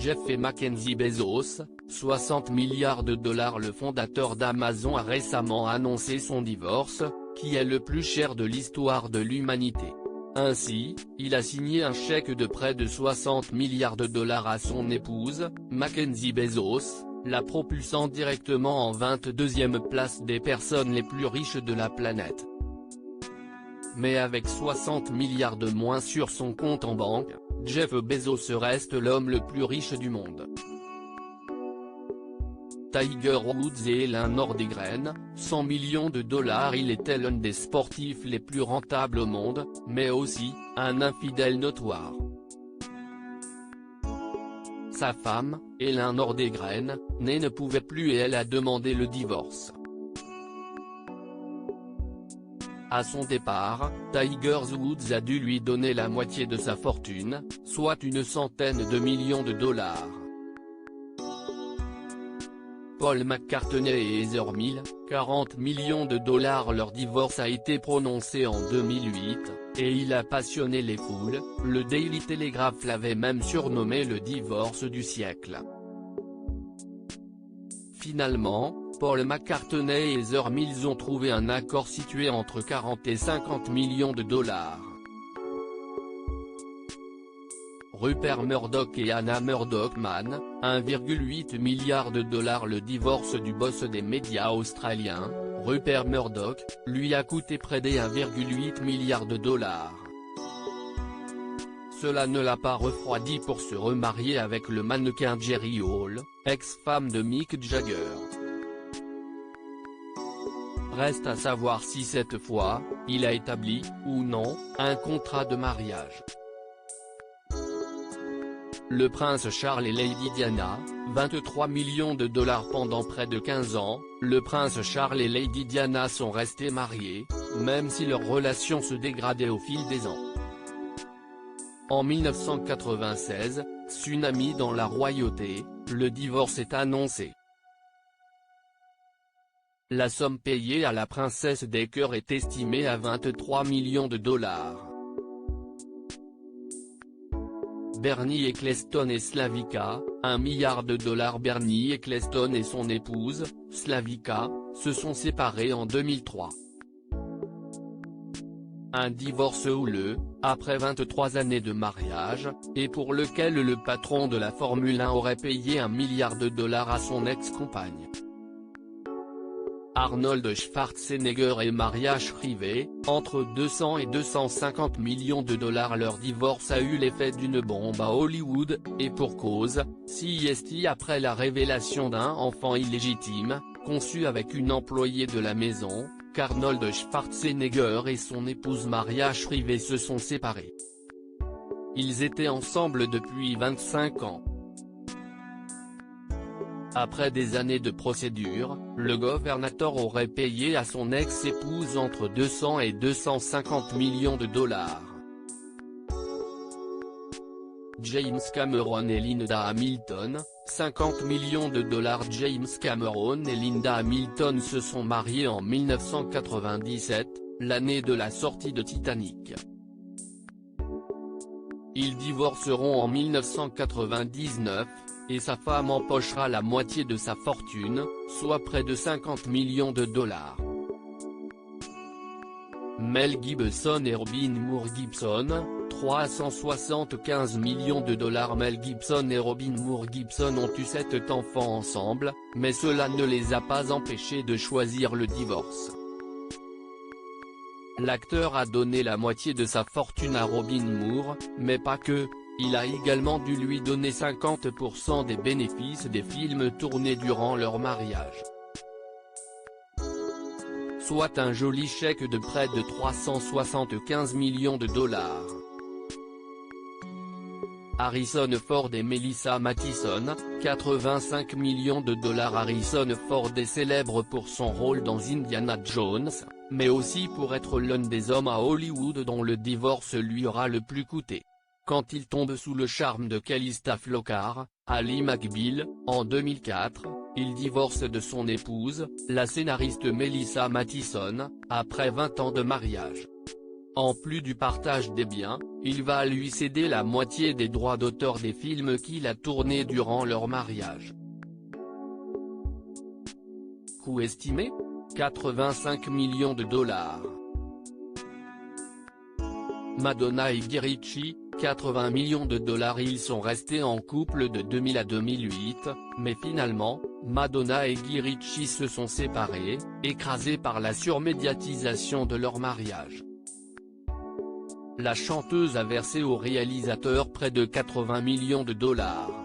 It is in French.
Jeff et Mackenzie Bezos, 60 milliards de dollars. Le fondateur d'Amazon a récemment annoncé son divorce, qui est le plus cher de l'histoire de l'humanité. Ainsi, il a signé un chèque de près de 60 milliards de dollars à son épouse, Mackenzie Bezos, la propulsant directement en 22e place des personnes les plus riches de la planète. Mais avec 60 milliards de moins sur son compte en banque, Jeff Bezos reste l'homme le plus riche du monde. Tiger Woods et Elin Nordegren, 100 millions de dollars. Il était l'un des sportifs les plus rentables au monde, mais aussi, un infidèle notoire. Sa femme, Elin Nordegren, ne pouvait plus et elle a demandé le divorce. À son départ, Tiger Woods a dû lui donner la moitié de sa fortune, soit une centaine de millions de dollars. Paul McCartney et Heather Mills, 40 millions de dollars. Leur divorce a été prononcé en 2008, et il a passionné les foules. Le Daily Telegraph l'avait même surnommé le divorce du siècle. Finalement, Paul McCartney et Heather Mills ont trouvé un accord situé entre 40 et 50 millions de dollars. Rupert Murdoch et Anna Murdoch-Mann, 1,8 milliard de dollars. Le divorce du boss des médias australiens, Rupert Murdoch, lui a coûté près des 1,8 milliard de dollars. Cela ne l'a pas refroidi pour se remarier avec le mannequin Jerry Hall, ex-femme de Mick Jagger. Reste à savoir si cette fois, il a établi, ou non, un contrat de mariage. Le prince Charles et Lady Diana, 23 millions de dollars. Pendant près de 15 ans, le prince Charles et Lady Diana sont restés mariés, même si leur relation se dégradait au fil des ans. En 1996, tsunami dans la royauté, le divorce est annoncé. La somme payée à la princesse des cœurs est estimée à 23 millions de dollars. Bernie Ecclestone et Slavica, 1 milliard de dollars. Bernie Ecclestone et son épouse, Slavica, se sont séparés en 2003. Un divorce houleux, après 23 années de mariage, et pour lequel le patron de la Formule 1 aurait payé 1 milliard de dollars à son ex-compagne. Arnold Schwarzenegger et Maria Shriver, entre 200 et 250 millions de dollars. Leur divorce a eu l'effet d'une bombe à Hollywood, et pour cause, CST après la révélation d'un enfant illégitime, conçu avec une employée de la maison, qu'Arnold Schwarzenegger et son épouse Maria Shriver se sont séparés. Ils étaient ensemble depuis 25 ans. Après des années de procédure, le gouvernateur aurait payé à son ex-épouse entre 200 et 250 millions de dollars. James Cameron et Linda Hamilton, 50 millions de dollars. James Cameron et Linda Hamilton se sont mariés en 1997, l'année de la sortie de Titanic. Ils divorceront en 1999, et sa femme empochera la moitié de sa fortune, soit près de 50 millions de dollars. Mel Gibson et Robin Moore Gibson, 375 millions de dollars. Mel Gibson et Robin Moore Gibson ont eu 7 enfants ensemble, mais cela ne les a pas empêchés de choisir le divorce. L'acteur a donné la moitié de sa fortune à Robin Moore, mais pas que. Il a également dû lui donner 50% des bénéfices des films tournés durant leur mariage. Soit un joli chèque de près de 375 millions de dollars. Harrison Ford et Melissa Mathison, 85 millions de dollars. Harrison Ford est célèbre pour son rôle dans Indiana Jones, mais aussi pour être l'un des hommes à Hollywood dont le divorce lui aura le plus coûté. Quand il tombe sous le charme de Calista Flockhart, Ally McBeal, en 2004, il divorce de son épouse, la scénariste Melissa Mathison, après 20 ans de mariage. En plus du partage des biens, il va lui céder la moitié des droits d'auteur des films qu'il a tournés durant leur mariage. Coût estimé ? 85 millions de dollars. Madonna et Guy Ritchie, 80 millions de dollars. Ils sont restés en couple de 2000 à 2008, mais finalement, Madonna et Guy Ritchie se sont séparés, écrasés par la surmédiatisation de leur mariage. La chanteuse a versé au réalisateur près de 80 millions de dollars.